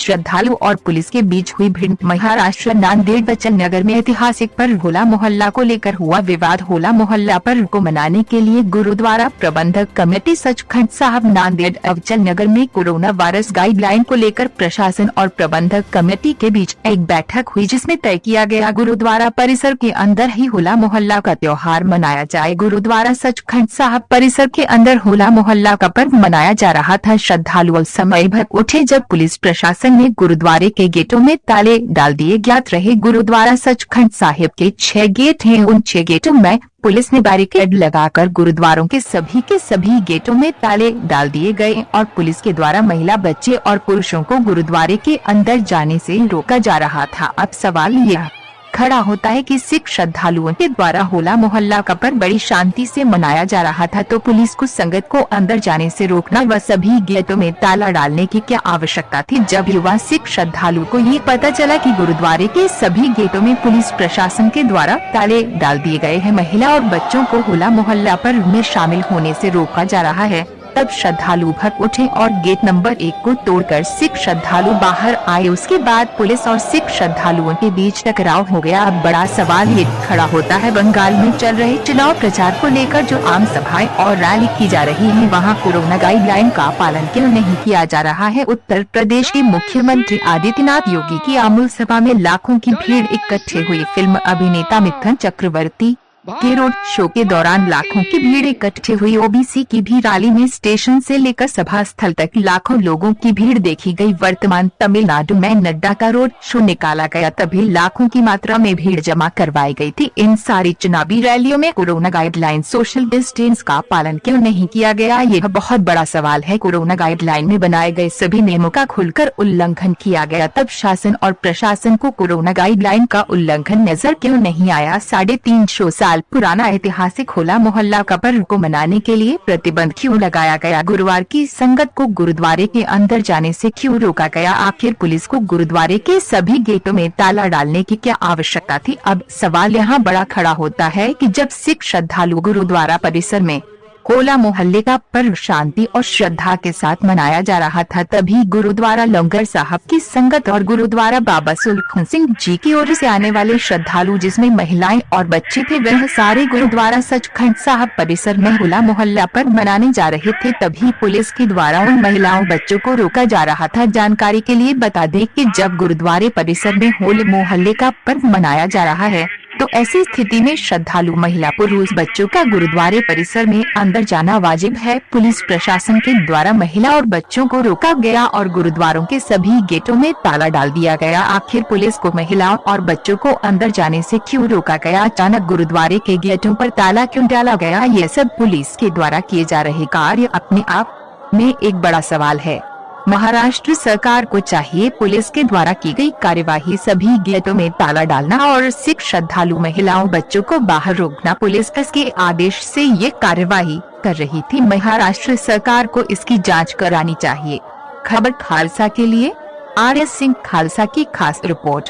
श्रद्धालु और पुलिस के बीच हुई भिड़ंत। महाराष्ट्र नांदेड़ अचल नगर में ऐतिहासिक पर्व होला मोहल्ला को लेकर हुआ विवाद। होला मोहल्ला पर्व को मनाने के लिए गुरुद्वारा प्रबंधक कमेटी सचखंड साहिब नांदेड़ अचल नगर में कोरोना वायरस गाइडलाइन को लेकर प्रशासन और प्रबंधक कमेटी के बीच एक बैठक हुई, जिसमें तय किया गया गुरुद्वारा परिसर के अंदर ही होला मोहल्ला का त्योहार मनाया जाए। गुरुद्वारा सचखंड साहिब परिसर के अंदर होला मोहल्ला का पर्व मनाया जा रहा था। श्रद्धालु समय भर उठे जब पुलिस प्रशासन ने गुरुद्वारे के गेटों में ताले डाल दिए। ज्ञात रहे गुरुद्वारा सचखंड साहिब के 6 गेट हैं। उन 6 गेटों में पुलिस ने बैरिकेड लगाकर गुरुद्वारों के सभी गेटों में ताले डाल दिए गए और पुलिस के द्वारा महिला, बच्चे और पुरुषों को गुरुद्वारे के अंदर जाने से रोका जा रहा था। अब सवाल यह खड़ा होता है कि सिख श्रद्धालुओं के द्वारा होला मोहल्ला का पर्व बड़ी शांति से मनाया जा रहा था, तो पुलिस को संगत को अंदर जाने से रोकना व सभी गेटों में ताला डालने की क्या आवश्यकता थी। जब युवा सिख श्रद्धालु को ये पता चला कि गुरुद्वारे के सभी गेटों में पुलिस प्रशासन के द्वारा ताले डाल दिए गए हैं, महिला और बच्चों को होला मोहल्ला पर्व में शामिल होने से रोका जा रहा है, तब श्रद्धालु भग उठे और गेट नंबर 1 को तोड़कर सिख श्रद्धालु बाहर आए। उसके बाद पुलिस और सिख श्रद्धालुओं के बीच टकराव हो गया। अब बड़ा सवाल ये खड़ा होता है, बंगाल में चल रहे चुनाव प्रचार को लेकर जो आम सभाएं और रैली की जा रही है, वहां कोरोना गाइडलाइन का पालन क्यों नहीं किया जा रहा है। उत्तर प्रदेश के मुख्यमंत्री आदित्यनाथ योगी की आमूल सभा में लाखों की भीड़ इकट्ठे हुई। फिल्म अभिनेता मिथुन चक्रवर्ती के रोड शो के दौरान लाखों की भीड़ इकट्ठे हुई। ओबीसी की भी रैली में स्टेशन से लेकर सभा स्थल तक लाखों लोगों की भीड़ देखी गई। वर्तमान तमिलनाडु में नड्डा का रोड शो निकाला गया, तभी लाखों की मात्रा में भीड़ जमा करवाई गई थी। इन सारी चुनावी रैलियों में कोरोना गाइडलाइन, सोशल डिस्टेंस का पालन क्यों नहीं किया गया, यह बहुत बड़ा सवाल है। कोरोना गाइडलाइन में बनाए गए सभी नियमों का खुलकर उल्लंघन किया गया, तब शासन और प्रशासन को कोरोना गाइडलाइन का उल्लंघन नजर क्यों नहीं आया। 350 साल पुराना ऐतिहासिक होला मोहल्ला का पर्व को मनाने के लिए प्रतिबंध क्यों लगाया गया। गुरुवार की संगत को गुरुद्वारे के अंदर जाने से क्यों रोका गया। आखिर पुलिस को गुरुद्वारे के सभी गेटों में ताला डालने की क्या आवश्यकता थी। अब सवाल यहाँ बड़ा खड़ा होता है कि जब सिख श्रद्धालु गुरुद्वारा परिसर में होला मोहल्ले का पर्व शांति और श्रद्धा के साथ मनाया जा रहा था, तभी गुरुद्वारा लंगर साहब की संगत और गुरुद्वारा बाबा सुलखन सिंह जी की ओर से आने वाले श्रद्धालु, जिसमें महिलाएं और बच्चे थे, वह सारे गुरुद्वारा सचखंड साहब परिसर में होला मोहल्ला पर्व मनाने जा रहे थे। तभी पुलिस के द्वारा उन महिलाओं, बच्चों को रोका जा रहा था। जानकारी के लिए बता दें कि जब गुरुद्वारे परिसर में होला मोहल्ले का पर्व मनाया जा रहा है, तो ऐसी स्थिति में श्रद्धालु महिला, पुरुष, बच्चों का गुरुद्वारे परिसर में अंदर जाना वाजिब है। पुलिस प्रशासन के द्वारा महिला और बच्चों को रोका गया और गुरुद्वारों के सभी गेटों में ताला डाल दिया गया। आखिर पुलिस को महिलाओं और बच्चों को अंदर जाने से क्यों रोका गया। अचानक गुरुद्वारे के गेटों पर ताला क्यों डाला गया। ये सब पुलिस के द्वारा किए जा रहे कार्य अपने आप में एक बड़ा सवाल है। महाराष्ट्र सरकार को चाहिए पुलिस के द्वारा की गई कार्यवाही, सभी गेटों में ताला डालना और सिख श्रद्धालु महिलाओं, बच्चों को बाहर रोकना। पुलिस के आदेश से ये कार्यवाही कर रही थी। महाराष्ट्र सरकार को इसकी जांच करानी चाहिए। खबर खालसा के लिए आर.एस. सिंह खालसा की खास रिपोर्ट।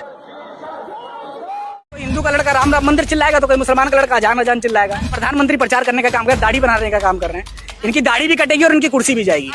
हिंदू का लड़का राम राम मंदिर चिल्लाएगा तो कोई मुसलमान का लड़का अजान अजान चिल्लाएगा। प्रधानमंत्री प्रचार करने का काम कर, दाढ़ी बनाने का काम कर रहे हैं। इनकी दाढ़ी भी कटेगी और इनकी कुर्सी भी जाएगी।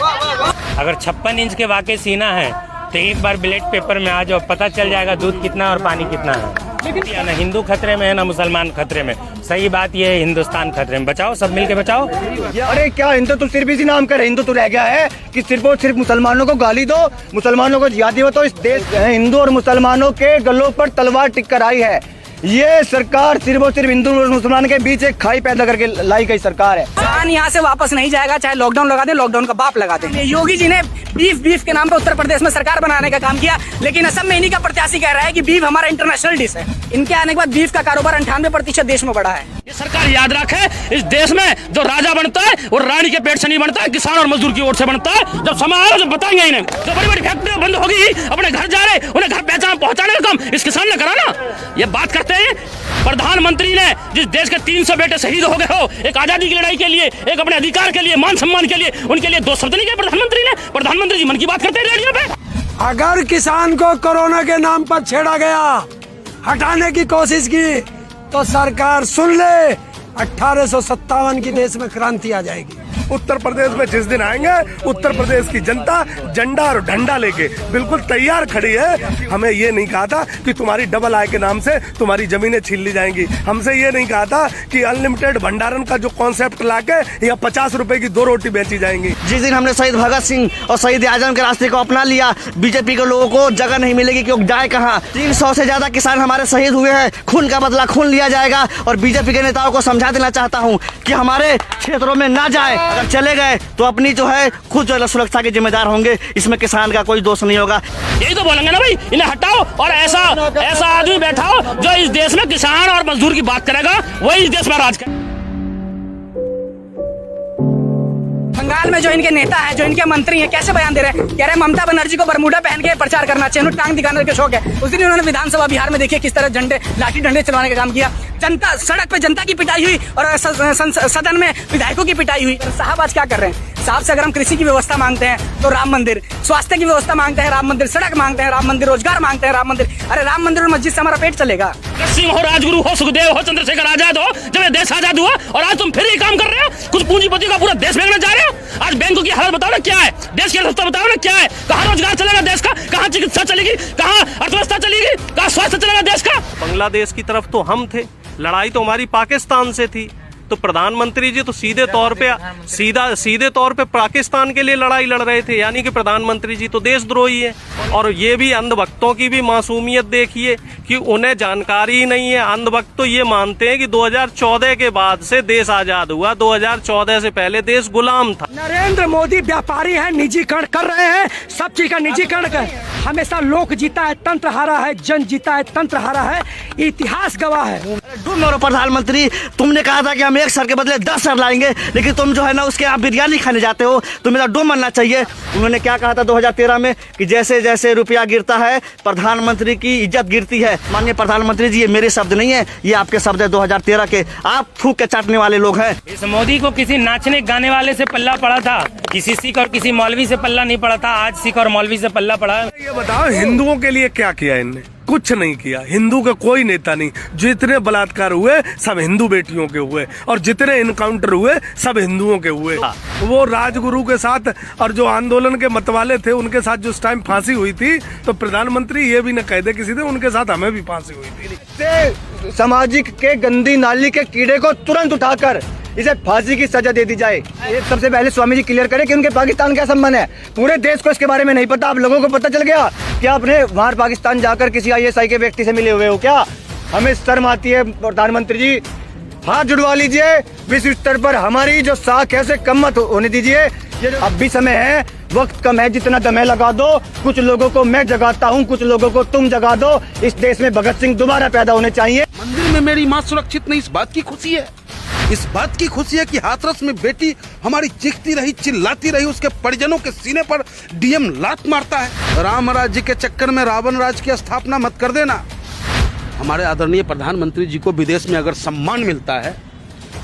अगर 56 इंच के वाकई सीना है तो एक बार ब्लड पेपर में आ जाओ, पता चल जाएगा दूध कितना और पानी कितना है। ना हिंदू खतरे में है ना मुसलमान खतरे में। सही बात ये है, हिंदुस्तान खतरे में। बचाओ, सब मिलके बचाओ। अरे क्या हिंदू तो सिर्फ इसी नाम का हिंदू तो रह गया है कि सिर्फ और सिर्फ मुसलमानों को गाली दो, मुसलमानों को जिहादी हो। तो इस देश हिंदू और मुसलमानों के गलों पर तलवार टिक कर आई है। ये सरकार सिर्फ और सिर्फ हिंदू और मुसलमान के बीच एक खाई पैदा करके लाई गई सरकार है। किसान यहाँ से वापस नहीं जाएगा, चाहे लॉकडाउन लगा दे, लॉकडाउन का बाप लगा दे। योगी जी ने बीफ के नाम पे उत्तर प्रदेश में सरकार बनाने का काम किया, लेकिन असम में इन्हीं का प्रत्याशी कह रहा है कि बीफ हमारा इंटरनेशनल डिश है। इनके आने के बाद बीफ का कारोबार 98% देश में बढ़ा है। ये सरकार याद रखे, इस देश में जो राजा बनता है वो रानी के पेट से नहीं बनता है, किसान और मजदूर की ओर से बनता है। जब समय आएगा जब बताएंगे इन्हें। जो बड़ी बड़ी फैक्ट्रियां बंद होगी, अपने घर जा रहे उन्हें घर पहचान पहुंचाने का काम इस किसान ने करा ना। ये बात करते हैं प्रधानमंत्री ने, जिस देश के 300 बेटे शहीद हो गए हो एक आजादी की लड़ाई के लिए, एक अपने अधिकार के लिए, मान सम्मान के लिए, उनके लिए 2 शब्द नहीं कहे प्रधानमंत्री ने। प्रधानमंत्री जी मन की बात करते हैं रेडियो पे। अगर किसान को कोरोना के नाम पर छेड़ा गया, हटाने की कोशिश की, तो सरकार सुन ले, 1857 की देश में क्रांति आ जाएगी। उत्तर प्रदेश में जिस दिन आएंगे उत्तर प्रदेश की जनता झंडा और डंडा लेके बिल्कुल तैयार खड़ी है। हमें ये नहीं कहा था कि तुम्हारी डबल आय के नाम से तुम्हारी जमीनें छीन ली जाएंगी। हमसे ये नहीं कहा था कि अनलिमिटेड भंडारण का जो कॉन्सेप्ट लाके या 50 रुपए की 2 रोटी बेची जाएंगी। जिस दिन हमने शहीद भगत सिंह और शहीद आजम के रास्ते को अपना लिया, बीजेपी के लोगों को जगह नहीं मिलेगी क्योंकि जाए कहाँ। 300 से ज्यादा किसान हमारे शहीद हुए हैं, खून का बदला खून लिया जाएगा। और बीजेपी के नेताओं को समझा देना चाहता हूँ कि हमारे क्षेत्रों में ना जाए, अगर चले गए तो अपनी जो है खुद जो है सुरक्षा के जिम्मेदार होंगे, इसमें किसान का कोई दोष नहीं होगा। यही तो बोलेंगे ना भाई, इन्हें हटाओ और ऐसा आदमी बैठाओ जो इस देश में किसान और मजदूर की बात करेगा, वही इस देश में राज करेगा। बंगाल में जो इनके नेता हैं, जो इनके मंत्री हैं, कैसे बयान दे रहे हैं, कह रहे हैं ममता बनर्जी को बरमूडा पहन के प्रचार करना चाहिए, उन्हें टांग दिखाने का शौक है। उस दिन उन्होंने विधानसभा बिहार में देखिए किस तरह झंडे लाठी डंडे चलवाने का काम किया। जनता सड़क पे जनता की पिटाई हुई और सदन में विधायकों की पिटाई हुई। साहब आज क्या कर रहे हैं? साहब से अगर हम कृषि की व्यवस्था मांगते हैं तो राम मंदिर, स्वास्थ्य की व्यवस्था मांगते हैं राम मंदिर, सड़क मांगते हैं राम मंदिर, रोजगार मांगते हैं राम मंदिर। अरे राम मंदिर और मस्जिद से हमारा पेट चलेगा? सिंह हो, राजगुरु हो, सुखदेव हो, चंद्रशेखर आजाद हो, जब ये देश आजाद हुआ और आज तुम फिर ये काम कर रहे हो। कुछ पूंजीपति का पूरा देश बेचने जा रहे हो। आज बैंकों की हालत बताओ ना क्या है, देश की अर्थव्यवस्था बताओ ना क्या है, कहाँ रोजगार चलेगा देश का, कहाँ चिकित्सा चलेगी, कहाँ अर्थव्यवस्था चलेगी, कहाँ स्वास्थ्य चलेगा देश का। बांग्लादेश की तरफ तो हम थे, लड़ाई तो हमारी पाकिस्तान से थी, तो प्रधानमंत्री जी तो सीधे तौर पे पाकिस्तान के लिए लड़ाई लड़ रहे थे, यानी कि प्रधानमंत्री जी तो देशद्रोही है। और ये भी अंधभक्तों की भी मासूमियत देखिए कि उन्हें जानकारी ही नहीं है। अंधभक्त तो ये मानते हैं कि 2014 के बाद से देश आजाद हुआ, 2014 से पहले देश गुलाम था। नरेंद्र मोदी व्यापारी है, निजीकरण कर रहे हैं, सब चीज का निजीकरण कर। हमेशा लोक जीता है, तंत्र हारा है, जन जीता है, तंत्र हारा है, इतिहास गवाह है। प्रधानमंत्री, तुमने कहा था कि हम 1 सर के बदले 10 सर लाएंगे, लेकिन तुम जो है ना उसके आप बिरयानी खाने जाते हो, तो मेरा डो मनना चाहिए। उन्होंने क्या कहा था 2013 में कि जैसे जैसे रुपया गिरता है प्रधानमंत्री की इज्जत गिरती है। माननीय प्रधानमंत्री जी, ये मेरे शब्द नहीं है, ये आपके शब्द है 2013 के। आप थूक के चाटने वाले लोग हैं। इस मोदी को किसी नाचने गाने वाले से पल्ला पड़ा था, किसी सिख और किसी मौलवी से पल्ला नहीं पड़ा था। आज सिख और मौलवी से पल्ला पड़ा है। ये बताओ हिंदुओं के लिए क्या किया इनने? कुछ नहीं किया। हिंदू का कोई नेता नहीं। जितने बलात्कार हुए सब हिंदू बेटियों के हुए और जितने इनकाउंटर हुए सब हिंदुओं के हुए। वो राजगुरु के साथ और जो आंदोलन के मतवाले थे उनके साथ जो टाइम फांसी हुई थी, तो प्रधानमंत्री ये भी न कह दे किसी ने, उनके साथ हमें भी फांसी हुई थी। सामाजिक के गंदी नाली के कीड़े को तुरंत उठाकर इसे फांसी की सजा दे दी जाए। ये सबसे पहले स्वामी जी क्लियर करें कि उनके पाकिस्तान क्या संबंध है। पूरे देश को इसके बारे में नहीं पता। आप लोगों को पता चल गया कि आपने वहां पाकिस्तान जाकर किसी ISI के व्यक्ति से मिले हुए हो क्या? हमें शर्म आती है। प्रधानमंत्री जी, हाथ जुड़वा लीजिए। विश्व स्तर पर हमारी जो साख है उसे कम मत होने दीजिए। ये अब भी समय है, वक्त कम है, जितना दम है लगा दो। कुछ लोगों को मैं जगाता हूँ, कुछ लोगों को तुम जगा दो। इस देश में भगत सिंह दोबारा पैदा होने चाहिए। मंदिर में मेरी माँ सुरक्षित नहीं, इस बात की खुशी है। इस बात की खुशी है कि हाथरस में बेटी हमारी चीखती रही, चिल्लाती रही, उसके परिजनों के सीने पर DM लात मारता है। राम राज्य के चक्कर में रावण राज की स्थापना मत कर देना। हमारे आदरणीय प्रधानमंत्री जी को विदेश में अगर सम्मान मिलता है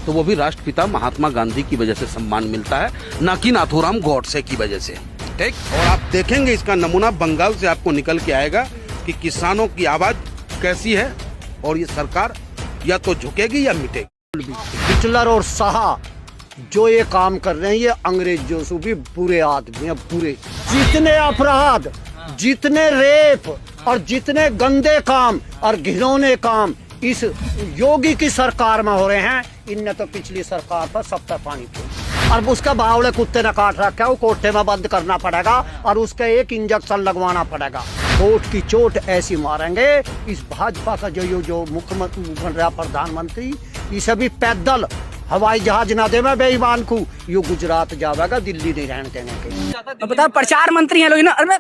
तो वो भी राष्ट्रपिता महात्मा गांधी की वजह से सम्मान मिलता है, ना कि नाथूराम गॉडसे की वजह से। ठीक, और आप देखेंगे इसका नमूना बंगाल से आपको निकल के आएगा कि किसानों की आवाज कैसी है और ये सरकार या तो झुकेगी या मिटेगी। हिटलर और शाह जो ये काम कर रहे हैं, ये अंग्रेजों से भी बुरे आदमी हैं, बुरे। जितने अपराध, जितने रेप और जितने गंदे काम और घिनौने काम इस योगी की सरकार में हो रहे हैं, इनने तो पिछली सरकार पर सब पे पानी फेंका। और उसका बावड़े कुत्ते ने काट रखा है, वो कोठे में बंद करना पड़ेगा और उसका 1 इंजेक्शन लगवाना पड़ेगा। कोर्ट की चोट ऐसी मारेंगे इस भाजपा का जो मुख्यमंत्री बन रहा प्रधानमंत्री, इसे भी पैदल हवाई जहाज ना दे मैं बेईमान को, यो गुजरात जावेगा, दिल्ली नहीं रहने देने के। बताओ, प्रचार मंत्री हैं लोग ना। अरे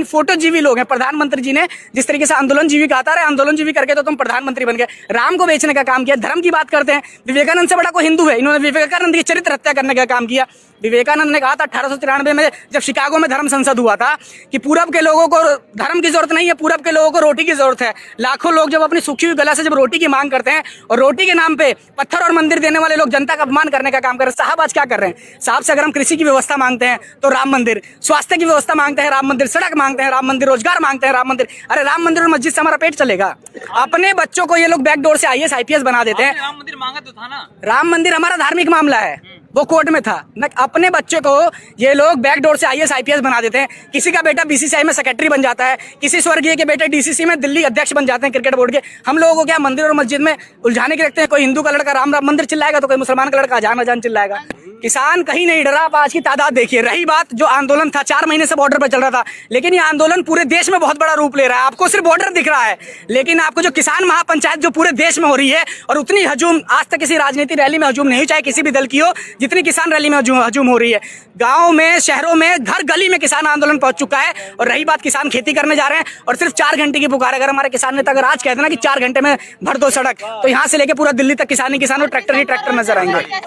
फोटो जीवी लोग हैं। प्रधानमंत्री जी ने जिस तरीके से आंदोलन जीवी कहा था, आंदोलन जीवी करके तो तुम प्रधानमंत्री बन गए। राम को बेचने का काम किया, धर्म की बात करते हैं। विवेकानंद से बड़ा कोई हिंदू है? इन्होंने विवेकानंद की चरित्र हत्या करने का काम किया। विवेकानंद ने कहा था 1893 में जब शिकागो में धर्म संसद हुआ था कि पूरब के लोगों को धर्म की जरूरत नहीं है, पूरब के लोगों को रोटी की जरूरत है। लाखों लोग जब अपनी सूखी हुई गला से जब रोटी की मांग करते हैं और रोटी के नाम पे पत्थर और मंदिर देने वाले लोग जनता का अपमान करने का काम कर रहे हैं। साहब आज क्या कर रहे हैं? साहब से अगर हम कृषि की व्यवस्था मांगते हैं तो राम मंदिर, स्वास्थ्य की व्यवस्था मांगते हैं राम मंदिर, सड़क मांगते हैं राम मंदिर, रोजगार मांगते हैं राम मंदिर। अरे राम मंदिर और मस्जिद से हमारा पेट चलेगा? अपने बच्चों को ये लोग बैकडोर से IAS IPS बना देते हैं। राम मंदिर मांगा तो था ना। राम मंदिर हमारा धार्मिक मामला है। वो कोर्ट में था। न अपने बच्चे को ये लोग बैकडोर से IAS IPS बना देते हैं। किसी का बेटा BCCI में सेक्रेटरी बन जाता है, किसी स्वर्गीय के बेटे DCC में दिल्ली अध्यक्ष बन जाते हैं क्रिकेट बोर्ड के। हम लोगों को क्या मंदिर और मस्जिद में उलझाने के रखते हैं। कोई हिंदू का लड़का राम राम मंदिर चिल्लाएगा तो कोई मुसलमान का लड़का अजान अजान चिल्लाएगा। किसान कहीं नहीं डरा। आप आज की तादाद देखिए। रही बात जो आंदोलन था 4 महीने से बॉर्डर पर चल रहा था, लेकिन ये आंदोलन पूरे देश में बहुत बड़ा रूप ले रहा है। आपको सिर्फ बॉर्डर दिख रहा है, लेकिन आपको जो किसान महापंचायत जो पूरे देश में हो रही है, और उतनी हजूम आज तक किसी राजनीतिक रैली में हजूम नहीं, चाहे किसी भी दल की हो, जितनी किसान रैली में हजूम हो रही है। गाँव में, शहरों में, घर गली में किसान आंदोलन पहुंच चुका है। और रही बात किसान खेती करने जा रहे हैं और सिर्फ 4 घंटे की पुकार। अगर हमारे किसान नेता अगर आज कहते ना कि 4 घंटे में भर दो सड़क, तो यहाँ से लेके पूरा दिल्ली तक किसान ही किसान और ट्रैक्टर ही ट्रैक्टर नजर आएंगे।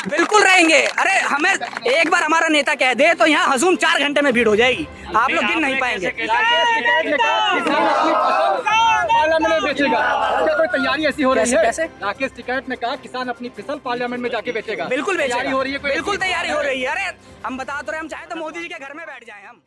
बिल्कुल रहेंगे। अरे हमें एक बार हमारा नेता कह दे तो यहाँ हजूम 4 घंटे में भीड़ हो जाएगी। आप लोग गिन नहीं पाएंगे। पार्लियामेंट में बेचेगा, कोई तैयारी ऐसी हो रही है? कैसे? राकेश टिकैत ने कहा किसान अपनी फसल पार्लियामेंट में जाके बेचेगा। बिल्कुल तैयारी हो रही है, बिल्कुल तैयारी हो रही है। अरे हम बता तो रहे, हम चाहे तो मोदी जी के घर में बैठ जाएं हम।